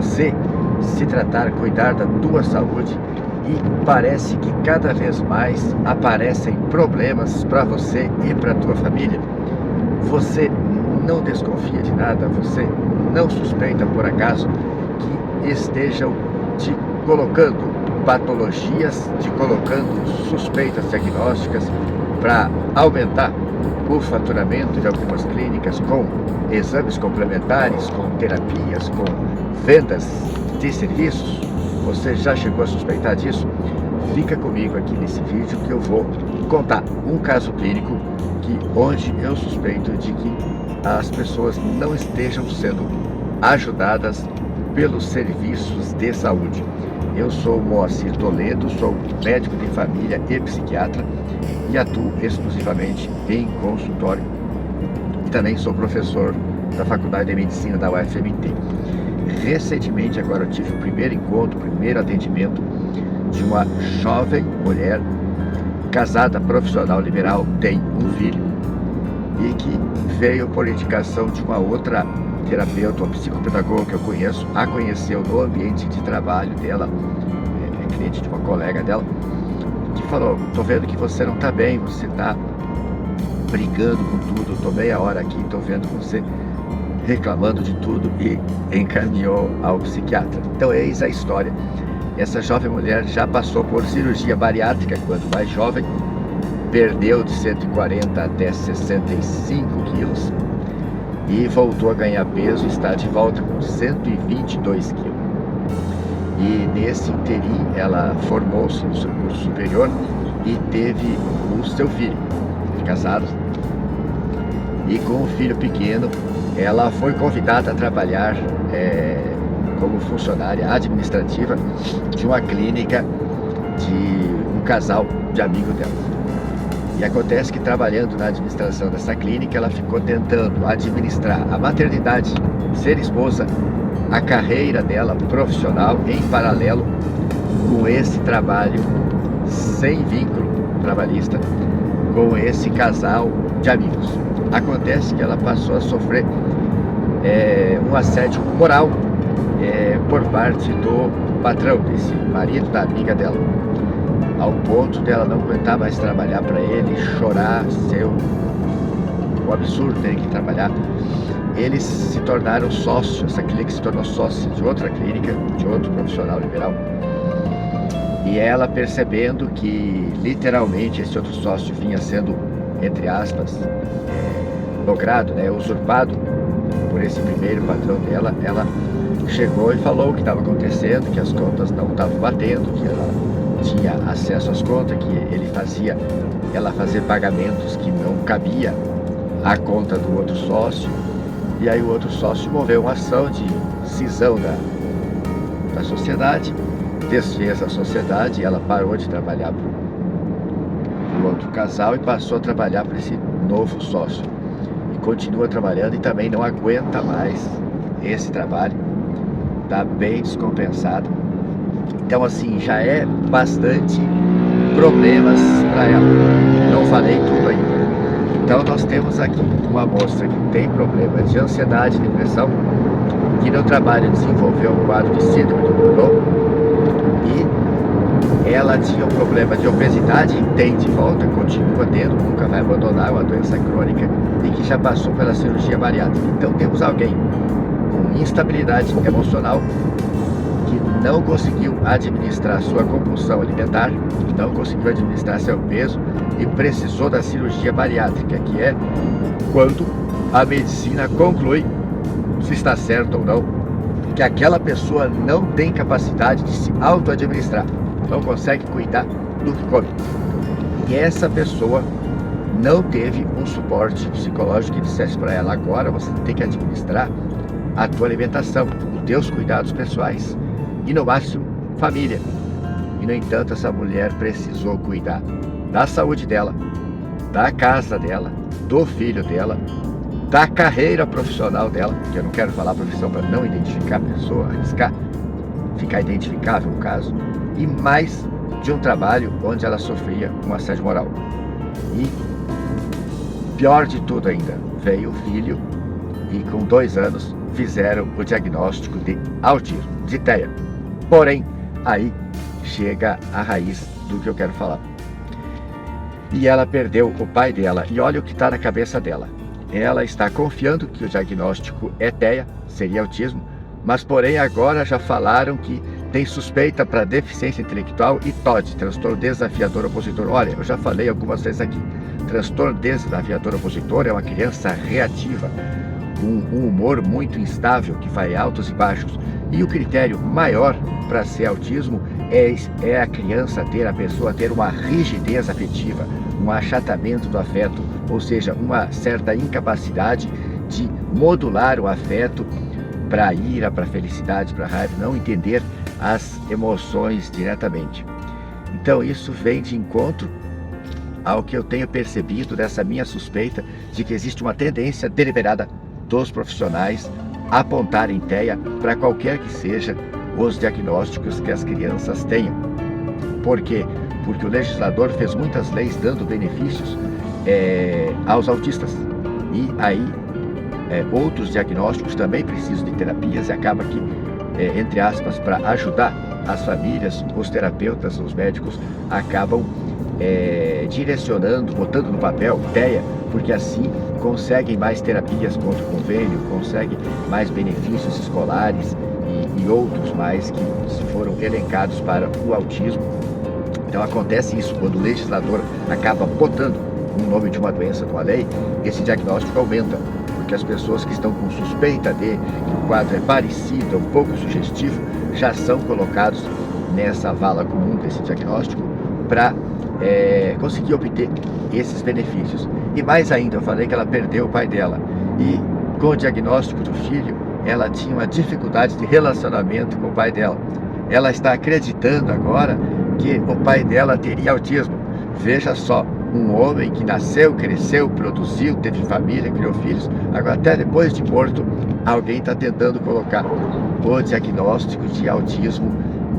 você se tratar, cuidar da tua saúde, e parece que cada vez mais aparecem problemas para você e para a tua família. Você não desconfia de nada, você não suspeita por acaso que estejam te colocando patologias, te colocando suspeitas diagnósticas para aumentar o faturamento de algumas clínicas com exames complementares, com terapias, com vendas de serviços? Você já chegou a suspeitar disso? Fica comigo aqui nesse vídeo que eu vou contar um caso clínico onde eu suspeito de que as pessoas não estejam sendo ajudadas pelos serviços de saúde. Eu sou Moacir Toledo, sou médico de família e psiquiatra e atuo exclusivamente em consultório. E também sou professor da Faculdade de Medicina da UFMT. Recentemente, agora eu tive o primeiro encontro, o primeiro atendimento de uma jovem mulher, casada, profissional liberal, tem um filho, e que veio por indicação de uma outra terapeuta, uma psicopedagoga que eu conheço, a conheceu no ambiente de trabalho dela, é cliente de uma colega dela, que falou: tô vendo que você não tá bem, você tá brigando com tudo, tô meia hora aqui, tô vendo você reclamando de tudo, e encaminhou ao psiquiatra. Então eis a história. Essa jovem mulher já passou por cirurgia bariátrica quando mais jovem, perdeu de 140 até 65 quilos e voltou a ganhar peso e está de volta com 122 quilos. E nesse interim ela formou-se no seu curso superior e teve o seu filho, casado, e com o filho pequeno ela foi convidada a trabalhar como funcionária administrativa de uma clínica de um casal de amigo dela. E acontece que, trabalhando na administração dessa clínica, ela ficou tentando administrar a maternidade, ser esposa, a carreira dela profissional em paralelo com esse trabalho sem vínculo trabalhista, com esse casal de amigos. Acontece que ela passou a sofrer um assédio moral por parte do patrão, desse marido da amiga dela, ao ponto dela não aguentar mais trabalhar para ele, chorar, ser um absurdo ter que trabalhar. Eles se tornaram sócios, essa clínica se tornou sócia de outra clínica, de outro profissional liberal, e ela, percebendo que literalmente esse outro sócio vinha sendo, entre aspas, logrado, usurpado por esse primeiro patrão dela, ela chegou e falou o que estava acontecendo, que as contas não estavam batendo, que ela tinha acesso às contas, que ele fazia ela fazer pagamentos que não cabia à conta do outro sócio. E aí o outro sócio moveu uma ação de cisão da sociedade, desfez a sociedade, e ela parou de trabalhar para o outro casal e passou a trabalhar para esse novo sócio. E continua trabalhando e também não aguenta mais esse trabalho, está bem descompensada. Então, assim, já é bastante problemas para ela. Não falei tudo ainda. Então, nós temos aqui uma moça que tem problemas de ansiedade e depressão, que no trabalho desenvolveu um quadro de síndrome do Burnout, e ela tinha um problema de obesidade, e tem de volta, continua tendo, nunca vai abandonar, uma doença crônica, e que já passou pela cirurgia bariátrica. Então, temos alguém com instabilidade emocional, que não conseguiu administrar sua compulsão alimentar, não conseguiu administrar seu peso e precisou da cirurgia bariátrica, que é quando a medicina conclui, se está certo ou não, que aquela pessoa não tem capacidade de se auto-administrar, não consegue cuidar do que come. E essa pessoa não teve um suporte psicológico que dissesse para ela: agora você tem que administrar a tua alimentação, os teus cuidados pessoais e, no máximo, família. E, no entanto, essa mulher precisou cuidar da saúde dela, da casa dela, do filho dela, da carreira profissional dela, que eu não quero falar profissão para não identificar a pessoa, arriscar, ficar identificável o caso, e mais de um trabalho onde ela sofria um assédio moral. E, pior de tudo ainda, veio o filho, e com 2 anos fizeram o diagnóstico de autismo, de TEA. Porém, aí chega a raiz do que eu quero falar. E ela perdeu o pai dela, e olha o que está na cabeça dela. Ela está confiando que o diagnóstico é TEA, seria autismo, mas porém agora já falaram que tem suspeita para deficiência intelectual e TOD, transtorno desafiador opositor. Olha, eu já falei algumas vezes aqui, transtorno desafiador opositor é uma criança reativa, um humor muito instável, que vai altos e baixos. E o critério maior para ser autismo é a pessoa ter uma rigidez afetiva, um achatamento do afeto, ou seja, uma certa incapacidade de modular o afeto para a ira, para a felicidade, para a raiva, não entender as emoções diretamente. Então isso vem de encontro ao que eu tenho percebido dessa minha suspeita de que existe uma tendência deliberada dos profissionais a apontarem TEA para qualquer que seja os diagnósticos que as crianças tenham. Por quê? Porque o legislador fez muitas leis dando benefícios aos autistas. E aí outros diagnósticos também precisam de terapias e acaba que, entre aspas, para ajudar as famílias, os terapeutas, os médicos acabam direcionando, botando no papel TEA, porque assim conseguem mais terapias contra o convênio, conseguem mais benefícios escolares e outros mais que foram elencados para o autismo. Então acontece isso, quando o legislador acaba botando o nome de uma doença numa lei, esse diagnóstico aumenta, porque as pessoas que estão com suspeita de que o quadro é parecido, é um pouco sugestivo, já são colocados nessa vala comum desse diagnóstico para conseguir obter esses benefícios. E mais ainda, eu falei que ela perdeu o pai dela, e com o diagnóstico do filho, ela tinha uma dificuldade de relacionamento com o pai dela. Ela está acreditando agora que o pai dela teria autismo. Veja só, um homem que nasceu, cresceu, produziu, teve família, criou filhos, agora até depois de morto, alguém está tentando colocar o diagnóstico de autismo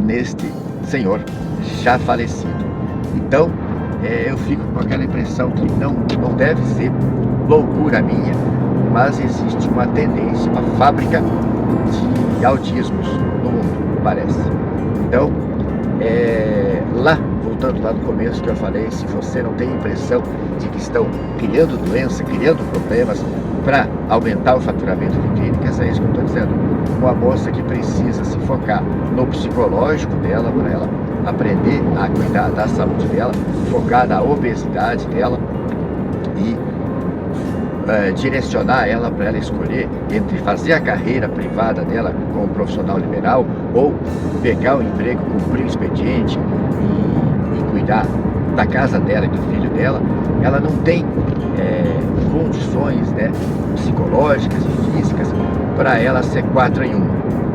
neste senhor já falecido. Então, eu fico com aquela impressão que não deve ser loucura minha, mas existe uma tendência, uma fábrica de autismos no mundo, parece. Então, voltando lá no começo que eu falei, se você não tem impressão de que estão criando doença, criando problemas para aumentar o faturamento de clínicas, é isso que eu estou dizendo. Uma moça que precisa se focar no psicológico dela, para ela aprender a cuidar da saúde dela, focar na obesidade dela e direcionar ela para ela escolher entre fazer a carreira privada dela como profissional liberal ou pegar o emprego, cumprir o expediente e cuidar da casa dela e do filho dela. Ela não tem condições psicológicas e físicas para ela ser 4 em 1: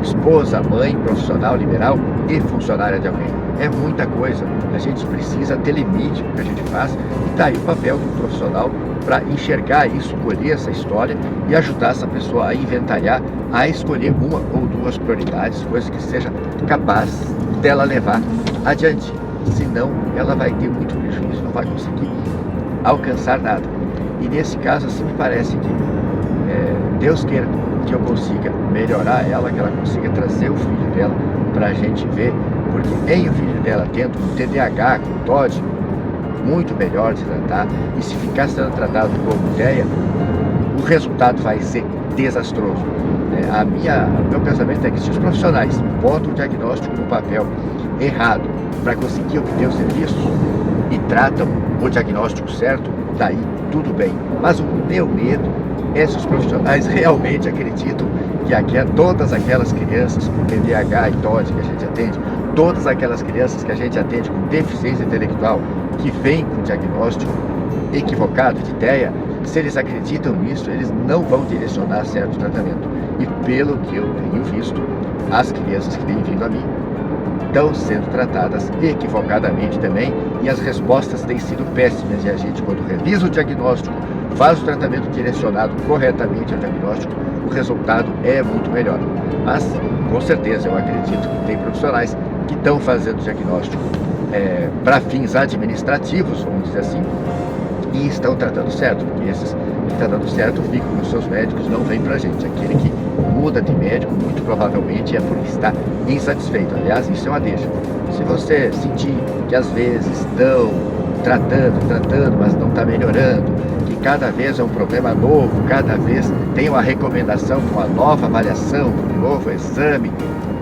esposa, mãe, profissional liberal e funcionária de alguém. É muita coisa. A gente precisa ter limite no que a gente faz, e daí o papel do profissional para enxergar isso, colher essa história e ajudar essa pessoa a inventariar, a escolher uma ou duas prioridades, coisas que seja capaz dela levar adiante. Senão ela vai ter muito prejuízo, não vai conseguir alcançar nada. E nesse caso, assim, me parece que Deus queira que eu consiga melhorar ela, que ela consiga trazer o filho dela para a gente ver, porque em o filho dela tendo um TDAH, com TOD, muito melhor de tratar, e se ficar sendo tratado como TEA, o resultado vai ser desastroso. O meu pensamento é que se os profissionais botam o diagnóstico no papel errado para conseguir obter o serviço e tratam o diagnóstico certo, daí tudo bem. Mas o meu medo é se os profissionais realmente acreditam que todas aquelas crianças com TDAH e TOD que a gente atende, todas aquelas crianças que a gente atende com deficiência intelectual, que vêm com diagnóstico equivocado de TEA, se eles acreditam nisso, eles não vão direcionar certo tratamento. E pelo que eu tenho visto, as crianças que têm vindo a mim estão sendo tratadas equivocadamente também, e as respostas têm sido péssimas. E a gente, quando revisa o diagnóstico, faz o tratamento direcionado corretamente ao diagnóstico, o resultado é muito melhor. Mas, com certeza, eu acredito que tem profissionais que estão fazendo diagnóstico para fins administrativos, vamos dizer assim, e estão tratando certo, porque esses que estão dando certo ficam com os seus médicos, não vem para a gente. Aquele que muda de médico, muito provavelmente é porque está insatisfeito. Aliás, isso é uma deixa. Se você sentir que às vezes estão tratando, mas não está melhorando, que cada vez é um problema novo, cada vez tem uma recomendação para uma nova avaliação, um novo exame,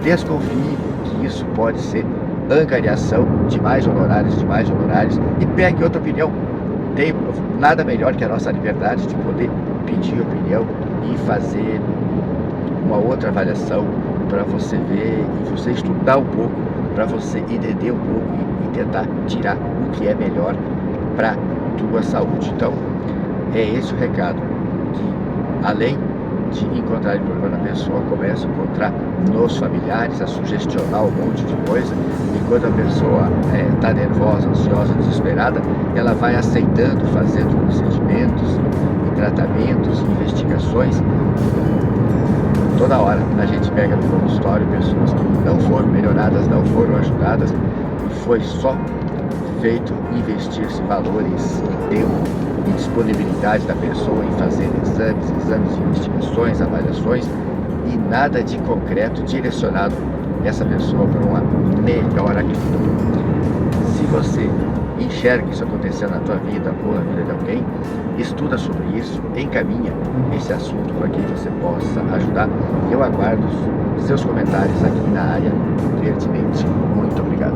desconfie que isso pode ser angariação de mais honorários, e pegue outra opinião. Tem nada melhor que a nossa liberdade de poder pedir opinião e fazer uma outra avaliação para você ver e você estudar um pouco, para você entender um pouco e tentar tirar o que é melhor para a tua saúde. Então, é esse o recado, que além de encontrar o problema na pessoa, começa a encontrar nos familiares, a sugestionar um monte de coisa, e quando a pessoa está nervosa, ansiosa, desesperada, ela vai aceitando, fazendo procedimentos, tratamentos, investigações. Toda hora a gente pega no consultório pessoas que não foram melhoradas, não foram ajudadas, e foi só feito investir-se valores e tempo e disponibilidade da pessoa em fazer exames, investigações, avaliações, e nada de concreto direcionado essa pessoa para uma melhora clínica. Se você enxerga isso acontecendo na tua vida ou na vida de alguém, estuda sobre isso, encaminha esse assunto para que você possa ajudar. Eu aguardo seus comentários aqui na área pertinente. Muito obrigado.